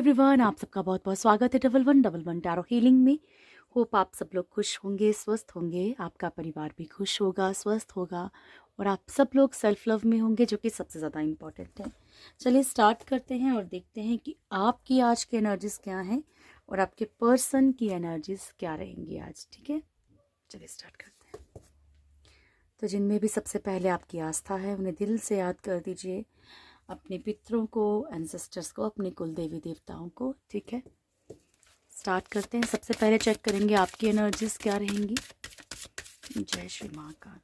Everyone, आप सबका बहुत बहुत स्वागत है डबल वन टैरो हीलिंग में। होप आप सब लोग खुश होंगे, स्वस्थ होंगे, आपका परिवार भी खुश होगा, स्वस्थ होगा और आप सब लोग सेल्फ लव में होंगे, जो कि सबसे ज़्यादा इम्पोर्टेंट है। चलिए स्टार्ट करते हैं और देखते हैं कि आपकी आज की एनर्जीज क्या हैं और आपके पर्सन की एनर्जीज क्या रहेंगी आज। ठीक है, चलिए स्टार्ट करते हैं। तो जिनमें भी सबसे पहले आपकी आस्था है, उन्हें दिल से याद कर दीजिए, अपने पितरों को, एंसेस्टर्स को, अपने कुल देवी देवताओं को। ठीक है, स्टार्ट करते हैं। सबसे पहले चेक करेंगे आपकी एनर्जीज क्या रहेंगी। जय श्री महाकाल।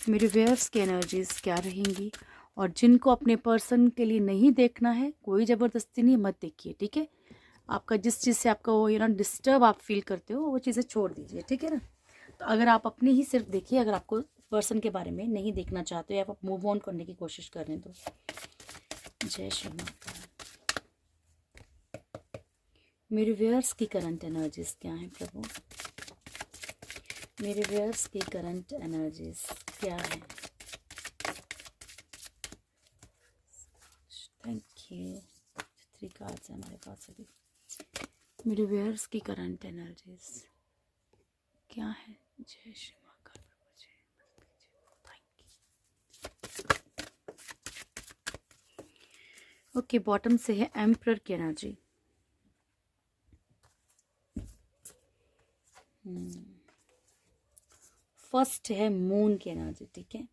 मेरे व्यूअर्स की एनर्जीज क्या रहेंगी, और जिनको अपने पर्सन के लिए नहीं देखना है, कोई ज़बरदस्ती नहीं, मत देखिए। ठीक है, आपका जिस चीज़ से आपका वो डिस्टर्ब आप फील करते हो, वो चीज़ें छोड़ दीजिए। ठीक है ना, तो अगर आप अपनी ही सिर्फ देखिए, अगर आपको पर्सन के बारे में नहीं देखना चाहते हो या आप मूव ऑन करने की कोशिश कर रहे हैं तो जय श्री महाकाल। मेरे व्यूअर्स की करंट एनर्जीज क्या हैं प्रभु, मेरे व्यूअर्स की करंट एनर्जीज क्या है। Thank you. 3 कार्ड्स हैं हमारे पास अभी। मेरे व्यूअर्स की करंट एनर्जीज क्या है। जय श्री महाकाल प्रभु जी, थैंक यू। ओके, बॉटम से है एम्परर की एनर्जी। फर्स्ट है मून की एनर्जी। ठीक है,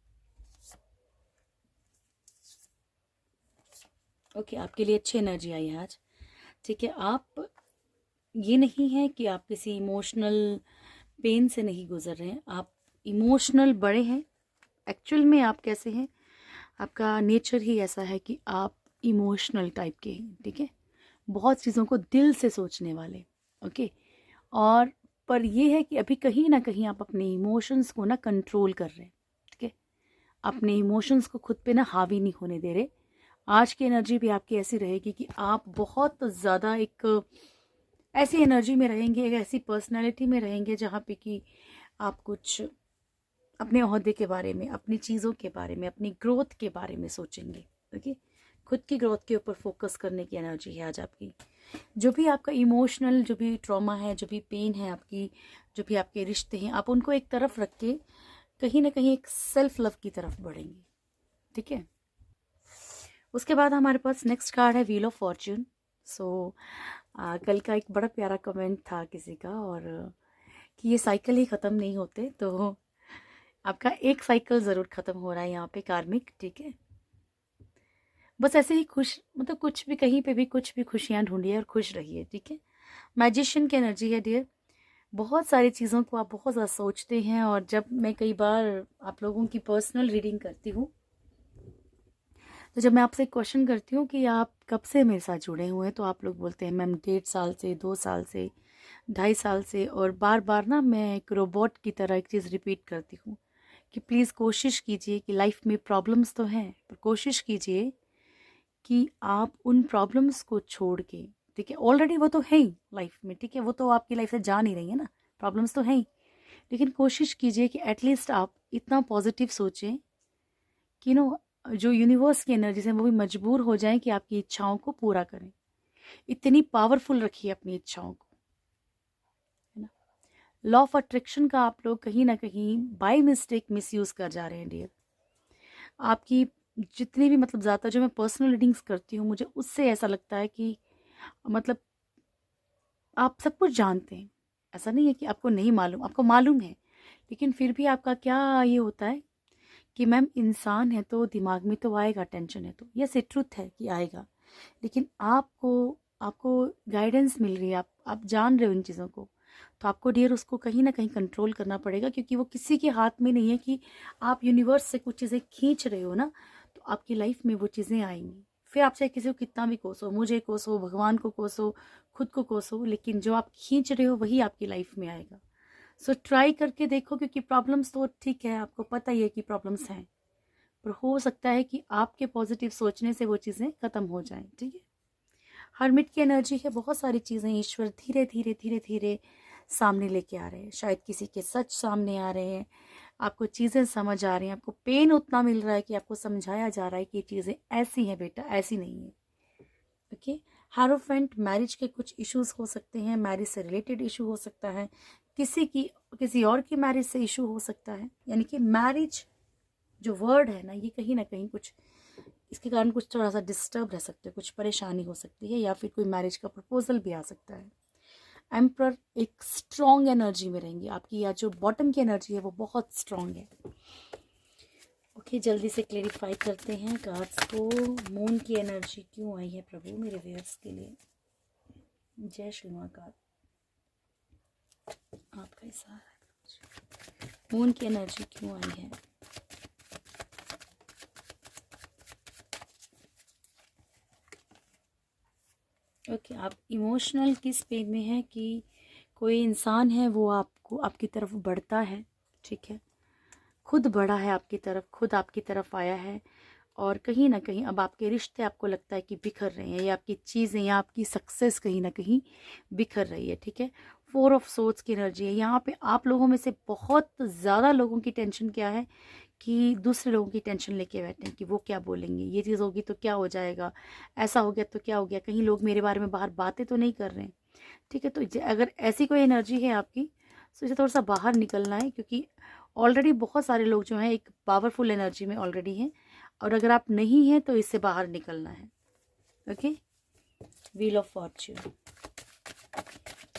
ओके, आपके लिए अच्छी एनर्जी आई है आज। ठीक है, आप ये नहीं है कि आप किसी इमोशनल पेन से नहीं गुजर रहे हैं, आप इमोशनल बड़े हैं। एक्चुअल में आप कैसे हैं, आपका नेचर ही ऐसा है कि आप इमोशनल टाइप के हैं। ठीक है, बहुत चीज़ों को दिल से सोचने वाले। ओके, और पर यह है कि अभी कहीं ना कहीं आप अपने इमोशंस को ना कंट्रोल कर रहे हैं। ठीक है, अपने इमोशंस को खुद पे ना हावी नहीं होने दे रहे। आज की एनर्जी भी आपकी ऐसी रहेगी कि आप बहुत ज़्यादा एक ऐसी एनर्जी में रहेंगे, एक ऐसी पर्सनालिटी में रहेंगे जहाँ पे कि आप कुछ अपने ओहदे के बारे में, अपनी चीज़ों के बारे में, अपनी ग्रोथ के बारे में सोचेंगे। ओके, खुद की ग्रोथ के ऊपर फोकस करने की एनर्जी है आज आपकी। जो भी आपका इमोशनल, जो भी ट्रॉमा है, जो भी पेन है आपकी, जो भी आपके रिश्ते हैं, आप उनको एक तरफ रख के कहीं ना कहीं एक सेल्फ लव की तरफ बढ़ेंगे। ठीक है, उसके बाद हमारे पास नेक्स्ट कार्ड है व्हील ऑफ फॉर्च्यून। सो कल का एक बड़ा प्यारा कमेंट था किसी का, और कि ये साइकिल ही ख़त्म नहीं होते, तो आपका एक साइकिल ज़रूर ख़त्म हो रहा है यहाँ पे, कार्मिक। ठीक है, बस ऐसे ही खुश, मतलब कुछ भी, कहीं पे भी कुछ भी खुशियाँ ढूंढिए और खुश रहिए। ठीक है, मैजिशियन की एनर्जी है डियर। बहुत सारी चीज़ों को आप बहुत ज़्यादा सोचते हैं, और जब मैं कई बार आप लोगों की पर्सनल रीडिंग करती हूँ, तो जब मैं आपसे क्वेश्चन करती हूँ कि आप कब से मेरे साथ जुड़े हुए हैं, तो आप लोग बोलते हैं मैम 1.5 साल से, 2 साल से, 2.5 साल से। और बार बार ना मैं एक रोबोट की तरह एक चीज़ रिपीट करती हूँ कि प्लीज़ कोशिश कीजिए कि लाइफ में प्रॉब्लम्स तो हैं, पर कोशिश कीजिए कि आप उन प्रॉब्लम्स को छोड़ के, ठीक है, ऑलरेडी वो तो है ही लाइफ में, ठीक है, वो तो आपकी लाइफ से जा नहीं रही है ना, प्रॉब्लम्स तो हैं ही, लेकिन कोशिश कीजिए कि एटलीस्ट आप इतना पॉजिटिव सोचें कि जो यूनिवर्स की एनर्जीज हैं वो भी मजबूर हो जाएं कि आपकी इच्छाओं को पूरा करें। इतनी पावरफुल रखिए अपनी इच्छाओं को, है ना। लॉ ऑफ अट्रैक्शन का आप लोग कहीं ना कहीं बाय मिस्टेक मिसयूज कर जा रहे हैं डियर। आपकी जितनी भी, मतलब ज़्यादा जो मैं पर्सनल रीडिंग्स करती हूँ, मुझे उससे ऐसा लगता है कि मतलब आप सब कुछ जानते हैं। ऐसा नहीं है कि आपको नहीं मालूम, आपको मालूम है, लेकिन फिर भी आपका क्या ये होता है कि मैम इंसान है तो दिमाग में तो आएगा, टेंशन है तो, यस, ये ट्रुथ है कि आएगा, लेकिन आपको आपको गाइडेंस मिल रही है, आप जान रहे हो इन चीज़ों को, तो आपको डियर उसको कहीं ना कहीं कंट्रोल करना पड़ेगा, क्योंकि वो किसी के हाथ में नहीं है कि आप यूनिवर्स से कुछ चीज़ें खींच रहे हो ना, तो आपकी लाइफ में वो चीज़ें आएंगी। फिर आप चाहे किसी को कितना भी कोसो, मुझे कोसो, भगवान को कोसो, खुद को कोसो, लेकिन जो आप खींच रहे हो वही आपकी लाइफ में आएगा। सो ट्राई करके देखो, क्योंकि प्रॉब्लम्स तो ठीक है, आपको पता ही है कि प्रॉब्लम्स हैं, पर हो सकता है कि आपके पॉजिटिव सोचने से वो चीज़ें ख़त्म हो जाएं। ठीक है, हरमिट की एनर्जी है, बहुत सारी चीज़ें ईश्वर धीरे धीरे धीरे धीरे सामने लेके आ रहे हैं, शायद किसी के सच सामने आ रहे हैं, आपको चीज़ें समझ आ रही हैं, आपको पेन उतना मिल रहा है कि आपको समझाया जा रहा है कि ये चीज़ें ऐसी हैं बेटा, ऐसी नहीं है। ओके, हारोफेंट मैरिज के कुछ इश्यूज हो सकते हैं, मैरिज से रिलेटेड इशू हो सकता है, किसी और की मैरिज से इशू हो सकता है। यानी कि मैरिज जो वर्ड है ना, ये ना कहीं कुछ इसके कारण कुछ थोड़ा सा डिस्टर्ब रह सकते हैं, कुछ परेशानी हो सकती है, या फिर कोई मैरिज का प्रपोजल भी आ सकता है। एम्परर एक स्ट्रॉन्ग एनर्जी में रहेंगी आपकी, या जो बॉटम की एनर्जी है वो बहुत स्ट्रॉन्ग है। ओके, जल्दी से क्लेरिफाई करते हैं कार्ड्स को। मून की एनर्जी क्यों आई है प्रभु मेरे व्यूअर्स के लिए? जय श्री महाकाल, आपका इशारा है। मून की एनर्जी क्यों आई है? ओके, आप इमोशनल किस पेन में हैं कि कोई इंसान है वो आपकी तरफ बढ़ता है, ठीक है, खुद बढ़ा है आपकी तरफ, खुद आपकी तरफ आया है, और कहीं ना कहीं अब आपके रिश्ते आपको लगता है कि बिखर रहे हैं, या आपकी चीज़ें या आपकी सक्सेस कहीं ना कहीं बिखर रही है, ठीक है। 4 ऑफ सोर्ड्स की एनर्जी है यहाँ पे। आप लोगों में से बहुत ज़्यादा लोगों की टेंशन क्या है कि दूसरे लोगों की टेंशन लेके बैठे हैं कि वो क्या बोलेंगे, ये चीज़ होगी तो क्या हो जाएगा, ऐसा हो गया तो क्या हो गया, कहीं लोग मेरे बारे में बाहर बातें तो नहीं कर रहे हैं, ठीक है। तो अगर ऐसी कोई एनर्जी है आपकी तो इसे थोड़ा सा बाहर निकलना है, क्योंकि ऑलरेडी बहुत सारे लोग जो हैं एक पावरफुल एनर्जी में ऑलरेडी हैं, और अगर आप नहीं हैं तो इससे बाहर निकलना है। ओके, व्हील ऑफ फॉर्च्यून,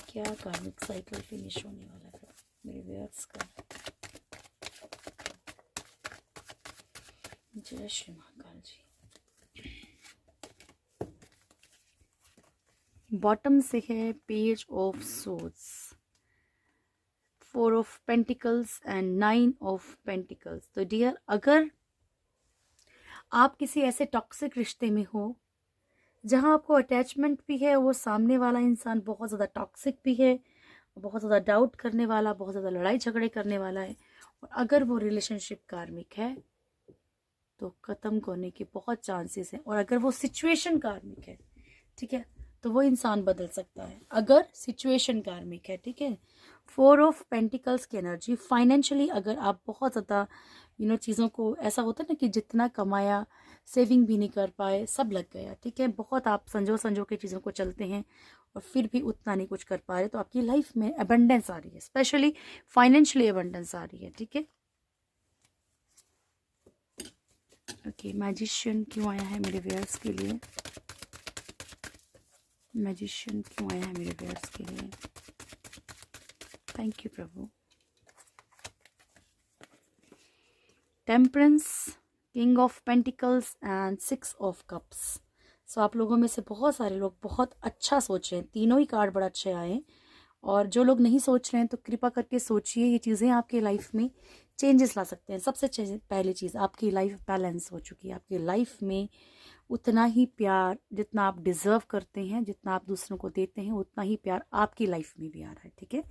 क्या कार्मिक साइकिल फिनिश होने वाला है मेरे व्यूअर्स का? जय श्री महाकाल जी। बॉटम से है page of swords, 4 of pentacles and 9 of pentacles. तो डियर, अगर आप किसी ऐसे टॉक्सिक रिश्ते में हो जहां आपको अटैचमेंट भी है, वो सामने वाला इंसान बहुत ज़्यादा टॉक्सिक भी है, बहुत ज़्यादा डाउट करने वाला, बहुत ज़्यादा लड़ाई झगड़े करने वाला है, और अगर वो रिलेशनशिप कार्मिक है तो ख़त्म होने के बहुत चांसेस हैं, और अगर वो सिचुएशन कार्मिक है, ठीक है, तो वो इंसान बदल सकता है अगर सिचुएशन कार्मिक है, ठीक है। 4 ऑफ पेंटिकल्स की एनर्जी, फाइनेंशियली अगर आप बहुत ज़्यादा चीज़ों को, ऐसा होता है ना कि जितना कमाया सेविंग भी नहीं कर पाए, सब लग गया, ठीक है, बहुत आप संजो के चीज़ों को चलते हैं और फिर भी उतना नहीं कुछ कर पा रहे, तो आपकी लाइफ में अबंडेंस आ रही है, स्पेशली फाइनेंशियली अबंडेंस आ रही है, ठीक है। ओके, मैजिशियन क्यों आया है मेरे व्यूअर्स के लिए? मैजिशियन क्यों आया है मेरे व्यूअर्स के लिए? थैंक यू प्रभु। Temperance, king of pentacles and 6 of cups. So आप लोगों में से बहुत सारे लोग बहुत अच्छा सोच रहे हैं, तीनों ही कार्ड बड़ा अच्छे आए, और जो लोग नहीं सोच रहे हैं तो कृपा करके सोचिए, ये चीज़ें आपके लाइफ में चेंजेस ला सकते हैं। सबसे पहली चीज़, आपकी लाइफ बैलेंस हो चुकी है, आपकी लाइफ में उतना ही प्यार जितना आप डिज़र्व करते हैं, जितना आप दूसरों को देते हैं, उतना ही प्यार आपकी लाइफ में भी आ रहा है, ठीक है।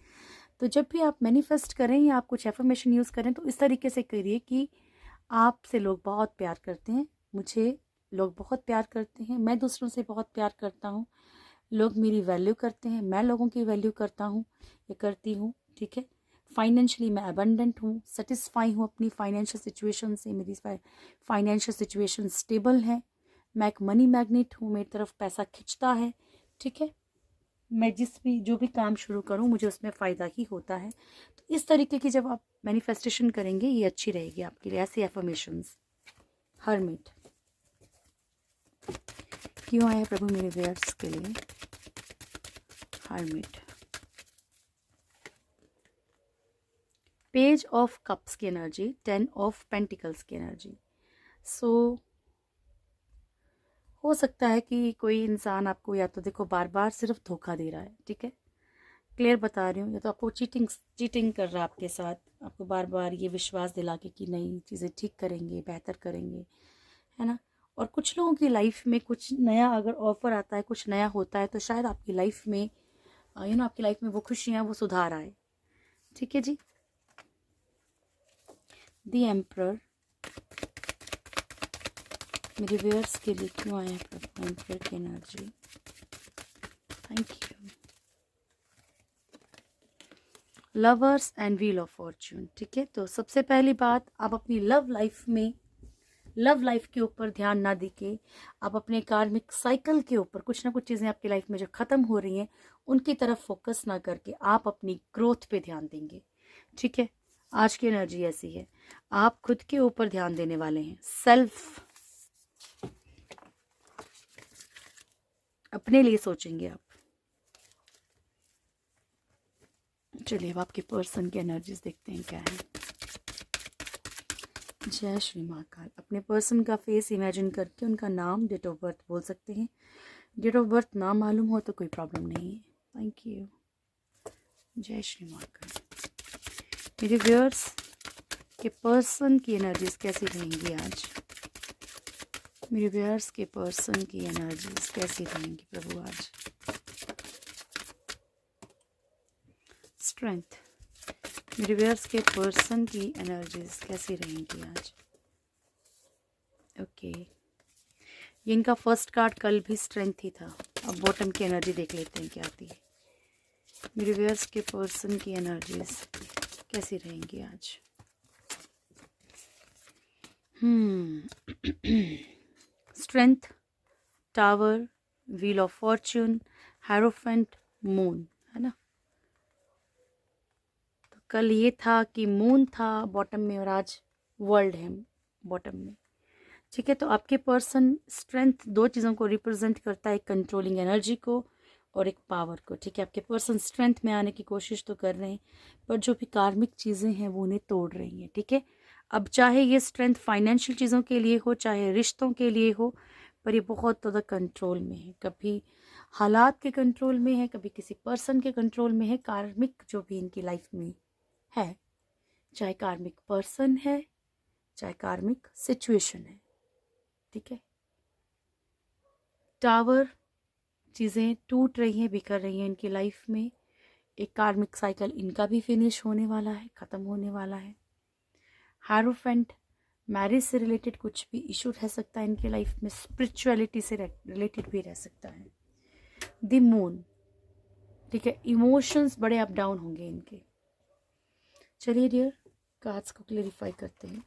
तो जब भी आप मैनिफेस्ट करें या आप कुछ एफर्मेशन यूज़ करें तो इस तरीके से करिए कि आपसे लोग बहुत प्यार करते हैं, मुझे लोग बहुत प्यार करते हैं, मैं दूसरों से बहुत प्यार करता हूँ, लोग मेरी वैल्यू करते हैं, मैं लोगों की वैल्यू करता हूँ या करती हूँ, ठीक है। फाइनेंशियली मैं अबंडेंट हूँ, सेटिस्फाई हूँ अपनी फाइनेंशियल सिचुएशन से, मेरी फाइनेंशियल सिचुएशन स्टेबल है, मैं एक मनी मैग्नेट हूँ, मेरी तरफ पैसा खिंचता है, ठीक है, मैं जो भी काम शुरू करूँ मुझे उसमें फ़ायदा ही होता है। तो इस तरीके की जब आप मैनिफेस्टेशन करेंगे ये अच्छी रहेगी आपके लिए, ऐसी एफर्मेशंस। हर्मिट क्यों आया प्रभु मेरे व्यूअर्स के लिए? हर्मिट, पेज ऑफ कप्स की एनर्जी, 10 ऑफ पेंटिकल्स की एनर्जी। सो हो सकता है कि कोई इंसान आपको या तो देखो बार बार सिर्फ धोखा दे रहा है, ठीक है, क्लियर बता रही हूँ, या तो आपको चीटिंग कर रहा है आपके साथ, आपको बार बार ये विश्वास दिला के कि नई चीज़ें ठीक करेंगे, बेहतर करेंगे, है ना। और कुछ लोगों की लाइफ में कुछ नया अगर ऑफर आता है, कुछ नया होता है, तो शायद आपकी लाइफ में आपकी लाइफ में वो खुशियाँ, वो सुधार आए, ठीक है जी। द एम्परर मेरे व्यूअर्स के लिए क्यों आया है एम्परर की energy? Thank you. Lovers and wheel of Fortune, ठीक है। तो सबसे पहली बात, आप अपनी लव लाइफ में लव लाइफ के ऊपर ध्यान ना देके आप अपने कार्मिक साइकिल के ऊपर, कुछ ना कुछ चीज़ें आपकी लाइफ में जो ख़त्म हो रही हैं उनकी तरफ फोकस ना करके आप अपनी ग्रोथ पे ध्यान देंगे। ठीक है, आज की एनर्जी ऐसी है, आप खुद के ऊपर ध्यान देने वाले हैं, सेल्फ, अपने लिए सोचेंगे आप। चलिए अब आपके पर्सन की एनर्जीज देखते हैं क्या है। जय श्री महाकाल। अपने पर्सन का फेस इमेजिन करके उनका नाम, डेट ऑफ बर्थ बोल सकते हैं। डेट ऑफ बर्थ ना मालूम हो तो कोई प्रॉब्लम नहीं है। Thank you. जय श्री महाकाल। मेरे व्यूअर्स के पर्सन की एनर्जीज कैसी रहेंगी आज? मेरे व्यूअर्स के पर्सन की एनर्जीज कैसी रहेंगी प्रभु आज? स्ट्रेंथ। मेरे व्यूअर्स के पर्सन की एनर्जीज कैसी रहेंगी आज? ओके, ये इनका फर्स्ट कार्ड कल भी स्ट्रेंथ ही था। अब बॉटम की एनर्जी देख लेते हैं क्या आती है। मेरे व्यूअर्स के पर्सन की एनर्जीज कैसी रहेंगी आज? Strength, tower, wheel of Fortune, hierophant, moon, है ना। तो कल ये था कि मून था बॉटम में और आज वर्ल्ड है बॉटम में। ठीक है, तो आपके पर्सन स्ट्रेंथ दो चीज़ों को रिप्रेजेंट करता है, एक कंट्रोलिंग एनर्जी को और एक पावर को। ठीक है, आपके पर्सन स्ट्रेंथ में आने की कोशिश तो कर रहे हैं, पर जो भी कार्मिक चीज़ें हैं वो उन्हें तोड़ रही हैं। ठीक है, अब चाहे ये स्ट्रेंथ फाइनेंशियल चीज़ों के लिए हो, चाहे रिश्तों के लिए हो, पर ये बहुत ज़्यादा कंट्रोल में है। कभी हालात के कंट्रोल में है, कभी किसी पर्सन के कंट्रोल में है। कार्मिक जो भी इनकी लाइफ में है, चाहे कार्मिक पर्सन है, चाहे कार्मिक सिचुएशन है। ठीक है, टावर, चीज़ें टूट रही हैं, बिखर रही हैं इनकी लाइफ में। एक कार्मिक साइकिल इनका भी फिनिश होने वाला है, ख़त्म होने वाला है। हारोफेंट, मैरिज से रिलेटेड कुछ भी इशू रह सकता है इनके लाइफ में, स्पिरिचुअलिटी से रिलेटेड भी रह सकता है। द मून, ठीक है, इमोशंस बड़े अप डाउन होंगे इनके। चलिए डियर, कार्ड्स को क्लेरिफाई करते हैं।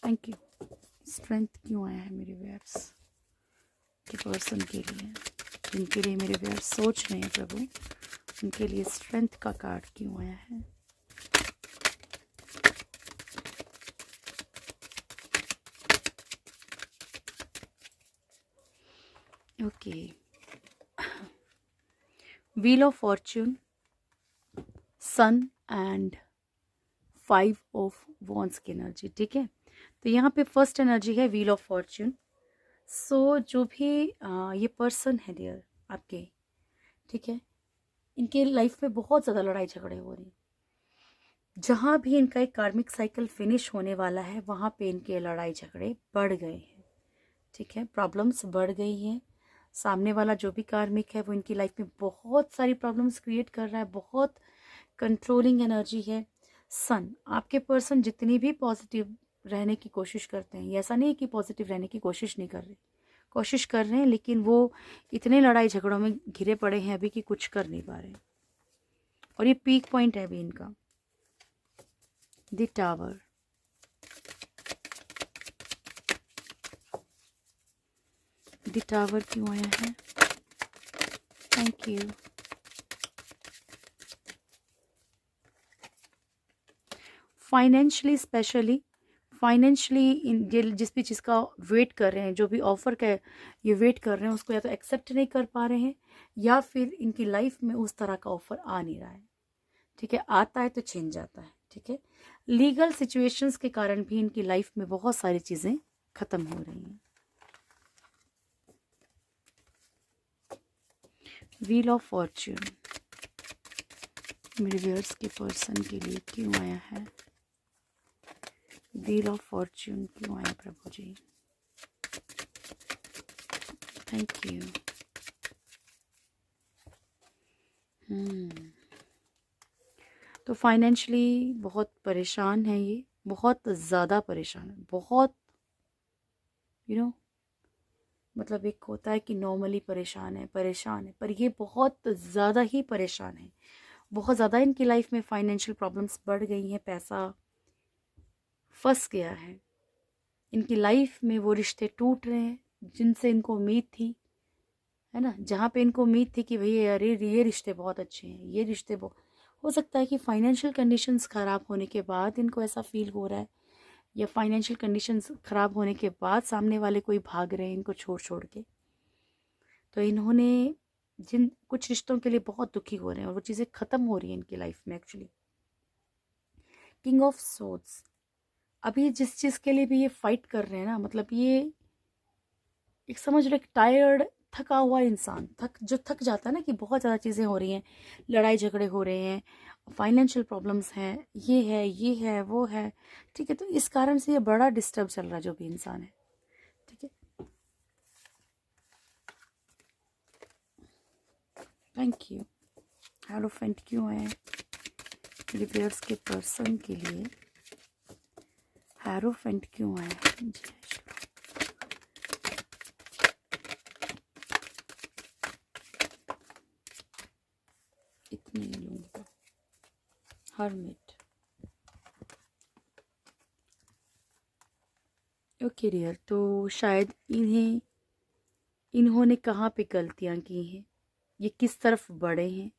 Thank you. स्ट्रेंथ क्यों आया है मेरे व्यूअर्स के पर्सन के लिए, जिनके लिए मेरे व्यूअर्स सोच रहे हैं प्रभु, उनके लिए स्ट्रेंथ का कार्ड क्यों आया है? Okay, wheel of fortune, sun and 5 of wands की एनर्जी। ठीक है, तो यहाँ पे फर्स्ट एनर्जी है व्हील ऑफ फॉर्च्यून। सो जो भी ये पर्सन है डियर आपके, ठीक है, इनके लाइफ में बहुत ज़्यादा लड़ाई झगड़े हो रहे हैं। जहाँ भी इनका एक कार्मिक साइकिल फिनिश होने वाला है वहाँ पे इनके लड़ाई झगड़े बढ़ गए हैं। ठीक है, प्रॉब्लम्स बढ़ गई हैं। सामने वाला जो भी कार्मिक है वो इनकी लाइफ में बहुत सारी प्रॉब्लम्स क्रिएट कर रहा है, बहुत कंट्रोलिंग एनर्जी है। सन, आपके पर्सन जितनी भी पॉजिटिव रहने की कोशिश करते हैं, ऐसा नहीं है कि पॉजिटिव रहने की कोशिश नहीं कर रहे, कोशिश कर रहे हैं, लेकिन वो इतने लड़ाई झगड़ों में घिरे पड़े हैं अभी कि कुछ कर नहीं पा रहे। और ये पीक पॉइंट है अभी इनका। द टावर, द टावर क्यों आया है? Thank you. Financially, specially financially in जिस भी चीज़ का वेट कर रहे हैं, जो भी ऑफर का ये वेट कर रहे हैं, उसको या तो एक्सेप्ट नहीं कर पा रहे हैं या फिर इनकी लाइफ में उस तरह का ऑफर आ नहीं रहा है। ठीक है, आता है तो छिन जाता है। ठीक है, लीगल सिचुएशंस के कारण भी इनकी लाइफ में बहुत सारी चीज़ें ख़त्म हो रही हैं। व्हील ऑफ फॉर्च्यून मेरे व्यूअर्स के पर्सन के लिए क्यों आया है? व्हील ऑफ फॉर्च्यून क्यों आया प्रभु जी? Thank you. तो फाइनेंशियली बहुत परेशान है ये, बहुत ज़्यादा परेशान है, बहुत मतलब एक होता है कि नॉर्मली परेशान है, पर ये बहुत ज़्यादा ही परेशान है। बहुत ज़्यादा इनकी लाइफ में फाइनेंशियल प्रॉब्लम्स बढ़ गई हैं। पैसा फंस गया है। इनकी लाइफ में वो रिश्ते टूट रहे हैं जिनसे इनको उम्मीद थी, है ना, जहाँ पे इनको उम्मीद थी कि भैया अरे ये रिश्ते बहुत अच्छे हैं, ये रिश्ते बहुत, हो सकता है कि फाइनेंशियल कंडीशंस ख़राब होने के बाद इनको ऐसा फील हो रहा है, या फाइनेंशियल कंडीशंस ख़राब होने के बाद सामने वाले कोई भाग रहे हैं इनको छोड़ छोड़ के। तो इन्होंने जिन कुछ रिश्तों के लिए बहुत दुखी हो रहे हैं और वो चीज़ें ख़त्म हो रही हैं इनकी लाइफ में एक्चुअली। किंग ऑफ सोर्ड्स, अभी जिस चीज़ के लिए भी ये फाइट कर रहे हैं ना, मतलब ये एक समझ लो एक टायर्ड थका हुआ इंसान, थक जाता है ना, कि बहुत ज़्यादा चीज़ें हो रही हैं, लड़ाई झगड़े हो रहे हैं, फाइनेंशियल प्रॉब्लम्स हैं, ये है वो है, ठीक है। तो इस कारण से ये बड़ा डिस्टर्ब चल रहा है जो भी इंसान है, ठीक है। Thank you. हेरोफेंट क्यों है रिपेयर्स के पर्सन के लिए? हेरोफेंट क्यों है? इतने लूँगा। हर्मिट, ओके डियर, तो शायद इन्होंने कहाँ पे गलतियाँ की हैं, ये किस तरफ बढ़े हैं,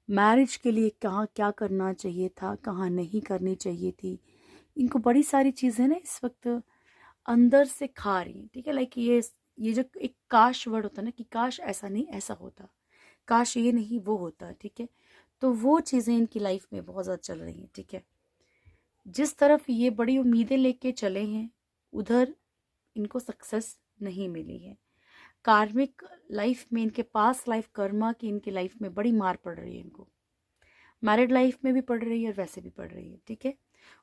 मैरिज के लिए कहाँ क्या करना चाहिए था, कहाँ नहीं करनी चाहिए थी, इनको बड़ी सारी चीज़ें ना इस वक्त अंदर से खा रही हैं, ठीक है। लाइक ये जो एक काश वर्ड होता है ना, कि काश ऐसा नहीं ऐसा होता, काश ये नहीं वो होता, ठीक है। तो वो चीज़ें इनकी लाइफ में बहुत ज़्यादा चल रही हैं, ठीक है। जिस तरफ ये बड़ी उम्मीदें लेके चले हैं उधर इनको सक्सेस नहीं मिली है। कार्मिक लाइफ में इनके पास लाइफ कर्मा की इनकी लाइफ में बड़ी मार पड़ रही है इनको, मैरिड लाइफ में भी पड़ रही है और वैसे भी पड़ रही है, ठीक है।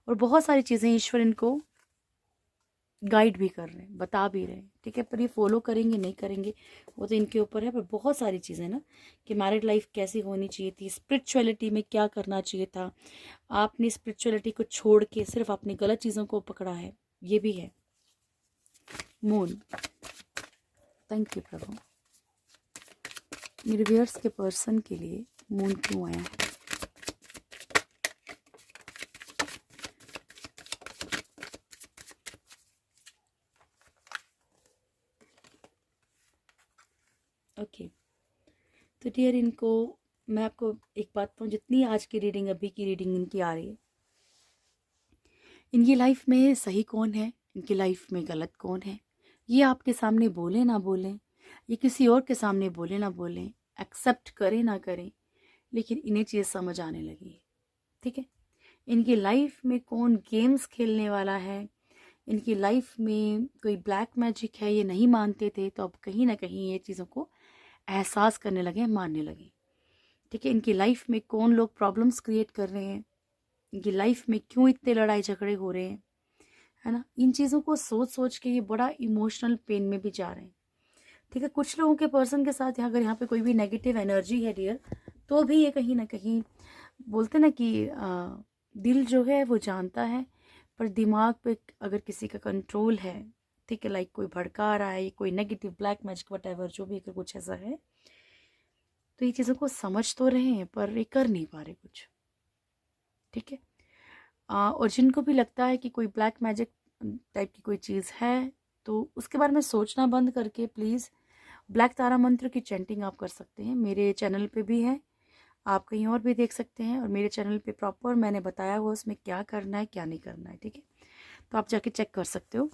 और बहुत सारी चीज़ें ईश्वर इनको गाइड भी कर रहे हैं, बता भी रहे हैं, ठीक है। पर ये फॉलो करेंगे नहीं करेंगे वो तो इनके ऊपर है। पर बहुत सारी चीज़ें ना, कि मैरिड लाइफ कैसी होनी चाहिए थी, स्पिरिचुअलिटी में क्या करना चाहिए था, आपने स्पिरिचुअलिटी को छोड़ के सिर्फ अपनी गलत चीज़ों को पकड़ा है, ये भी है। मून, थैंक यू प्रभु। मेरे व्यूअर्स के पर्सन के लिए मून क्यों आया है? ओके, तो डियर इनको मैं आपको एक बात कहूँ, जितनी आज की रीडिंग, अभी की रीडिंग इनकी आ रही है, इनकी लाइफ में सही कौन है, इनकी लाइफ में गलत कौन है, ये आपके सामने बोले ना बोलें, ये किसी और के सामने बोले ना बोलें, एक्सेप्ट करें ना करें, लेकिन इन्हें चीज़ समझ आने लगी है, ठीक है। इनकी लाइफ में कौन गेम्स खेलने वाला है, इनकी लाइफ में कोई ब्लैक मैजिक है, ये नहीं मानते थे, तो अब कहीं ना कहीं ये चीज़ों को एहसास करने लगे, मानने लगे, ठीक है। इनकी लाइफ में कौन लोग प्रॉब्लम्स क्रिएट कर रहे हैं, इनकी लाइफ में क्यों इतने लड़ाई झगड़े हो रहे हैं, है ना, इन चीज़ों को सोच सोच के ये बड़ा इमोशनल पेन में भी जा रहे हैं, ठीक है। कुछ लोगों के पर्सन के साथ अगर यहाँ पे कोई भी नेगेटिव एनर्जी है डियर, तो भी ये कहीं ना कहीं बोलते ना कि दिल जो है वो जानता है, पर दिमाग पे अगर किसी का कंट्रोल है, ठीक है, लाइक कोई भड़का रहा है, कोई नेगेटिव ब्लैक मैजिक वट जो भी, अगर कुछ ऐसा है, तो ये चीज़ों को समझ तो रहे हैं पर ये कर नहीं पा रहे कुछ, ठीक है। और जिनको भी लगता है कि कोई ब्लैक मैजिक टाइप की कोई चीज़ है, तो उसके बारे में सोचना बंद करके प्लीज़ ब्लैक तारा मंत्र की चैंटिंग आप कर सकते हैं। मेरे चैनल पे भी है, आप कहीं और भी देख सकते हैं, और मेरे चैनल पे प्रॉपर मैंने बताया हुआ उसमें क्या करना है क्या नहीं करना है, ठीक है। तो आप जाके चेक कर सकते हो,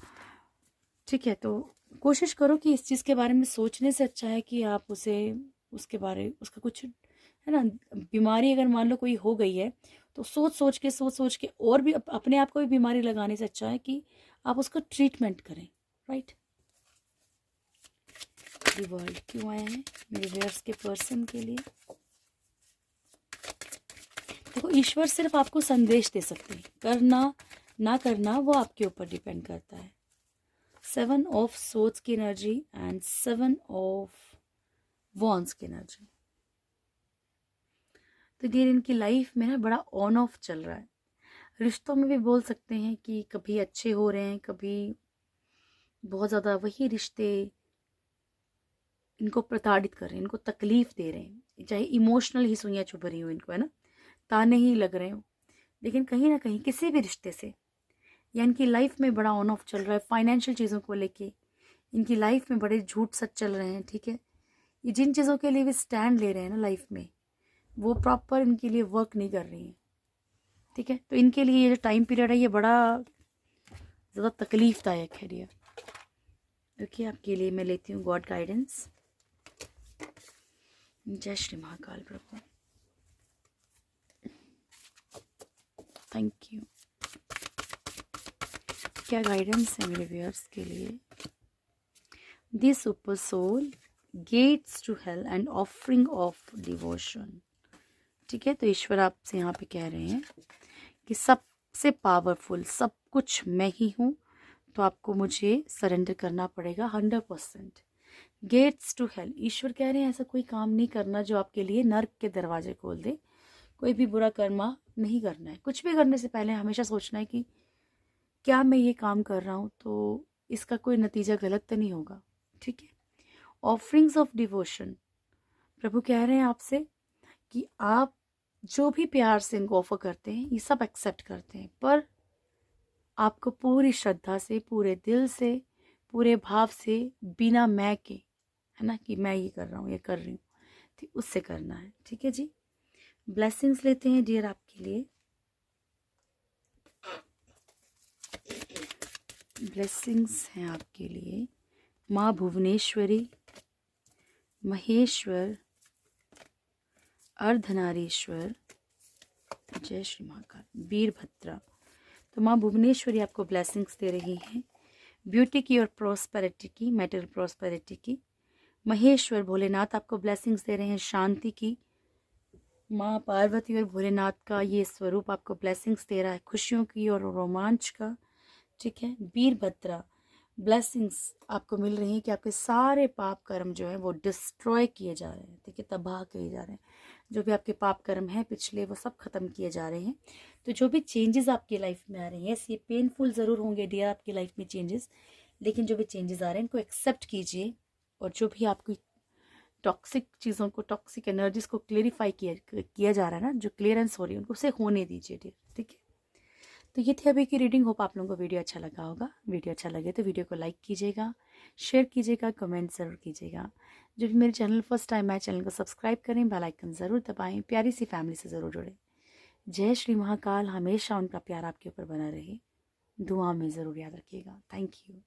ठीक है। तो कोशिश करो कि इस चीज़ के बारे में सोचने से अच्छा है कि आप उसका कुछ, है ना, बीमारी अगर मान लो कोई हो गई है, तो सोच सोच के और भी अपने आप को भी बीमारी लगाने से अच्छा है कि आप उसका ट्रीटमेंट करें, राइट। दी वर्ल्ड क्यों आया है मेरे व्यूअर्स के पर्सन के लिए? देखो, ईश्वर सिर्फ आपको संदेश दे सकते हैं, करना ना करना वो आपके ऊपर डिपेंड करता है। 7 ऑफ सोर्ड्स की एनर्जी एंड 7 ऑफ वॉन्ड्स की एनर्जी, तो डियर इनकी लाइफ में ना बड़ा ऑन ऑफ चल रहा है। रिश्तों में भी बोल सकते हैं कि कभी अच्छे हो रहे हैं, कभी बहुत ज़्यादा वही रिश्ते इनको प्रताड़ित कर रहे हैं, इनको तकलीफ दे रहे हैं, चाहे इमोशनल ही सुइयाँ चुभ रही हो इनको, है ना, ताने ही लग रहे हो, लेकिन कहीं ना कहीं किसी भी रिश्ते से या इनकी लाइफ में बड़ा ऑन ऑफ चल रहा है फाइनेंशियल चीज़ों को लेके, इनकी लाइफ में बड़े झूठ सच चल रहे हैं, ठीक है। ये जिन चीज़ों के लिए भी स्टैंड ले रहे हैं ना लाइफ में, वो प्रॉपर इनके लिए वर्क नहीं कर रही हैं, ठीक है। तो इनके लिए ये जो टाइम पीरियड है ये बड़ा ज़्यादा तकलीफ़दायक है डियर। ओके, आपके लिए मैं लेती हूँ गॉड गाइडेंस। जय श्री महाकाल प्रभु, थैंक यू। क्या गाइडेंस है मेरे व्यूअर्स के लिए? The super soul, gates to hell and offering of devotion, ठीक है। तो ईश्वर आपसे यहाँ पे कह रहे हैं कि सबसे पावरफुल सब कुछ मैं ही हूँ, तो आपको मुझे सरेंडर करना पड़ेगा 100%। गेट्स टू हेल, ईश्वर कह रहे हैं ऐसा कोई काम नहीं करना जो आपके लिए नर्क के दरवाजे खोल दे। कोई भी बुरा कर्मा नहीं करना है। कुछ भी करने से पहले हमेशा सोचना है कि क्या मैं ये काम कर रहा हूँ तो इसका कोई नतीजा गलत तो नहीं होगा, ठीक है। ऑफरिंग्स ऑफ डिवोशन, प्रभु कह रहे हैं आपसे कि आप जो भी प्यार से इनको ऑफर करते हैं ये सब एक्सेप्ट करते हैं, पर आपको पूरी श्रद्धा से, पूरे दिल से, पूरे भाव से, बिना मैं के, है ना, कि मैं ये कर रहा हूँ, ये कर रही हूँ, ठीक, उससे करना है, ठीक है जी। ब्लेसिंग्स लेते हैं डियर आपके लिए। ब्लेसिंग्स हैं आपके लिए। माँ भुवनेश्वरी, महेश्वर, अर्धनारीश्वर, जय श्री महाकाल, वीरभद्रा। तो माँ भुवनेश्वरी आपको ब्लेसिंग्स दे रही हैं, ब्यूटी की और प्रॉस्पेरिटी की, मेटल प्रॉस्पेरिटी की। महेश्वर भोलेनाथ आपको ब्लेसिंग्स दे रहे हैं, शांति की। माँ पार्वती और भोलेनाथ का ये स्वरूप आपको ब्लेसिंग्स दे रहा है, खुशियों की और रोमांच का, ठीक है। वीरभद्रा ब्लेसिंग्स आपको मिल रही हैं कि आपके सारे पाप कर्म जो है वो डिस्ट्रॉय किए जा रहे हैं, ठीक है, तबाह किए जा रहे हैं। जो भी आपके पाप कर्म हैं पिछले वो सब खत्म किए जा रहे हैं। तो जो भी चेंजेस आपकी लाइफ में आ रहे हैं, ये पेनफुल ज़रूर होंगे डियर आपकी लाइफ में चेंजेस, लेकिन जो भी चेंजेस आ रहे हैं इनको एक्सेप्ट कीजिए। और जो भी आपकी टॉक्सिक चीज़ों को, टॉक्सिक एनर्जीज को क्लेरिफाई किया जा रहा है ना, जो क्लियरेंस हो रही है उनको उसे होने दीजिए डियर, ठीक है। तो ये थी अभी की रीडिंग। होप आप लोगों को वीडियो अच्छा लगा होगा। वीडियो अच्छा लगे तो वीडियो को लाइक कीजिएगा, शेयर कीजिएगा, कमेंट ज़रूर कीजिएगा। जो भी मेरे चैनल फर्स्ट टाइम है, चैनल को सब्सक्राइब करें, बेल आइकन ज़रूर दबाएं, प्यारी सी फैमिली से ज़रूर जुड़ें। जय श्री महाकाल, हमेशा उनका प्यार आपके ऊपर बना रहे। दुआ में ज़रूर याद रखिएगा। Thank you.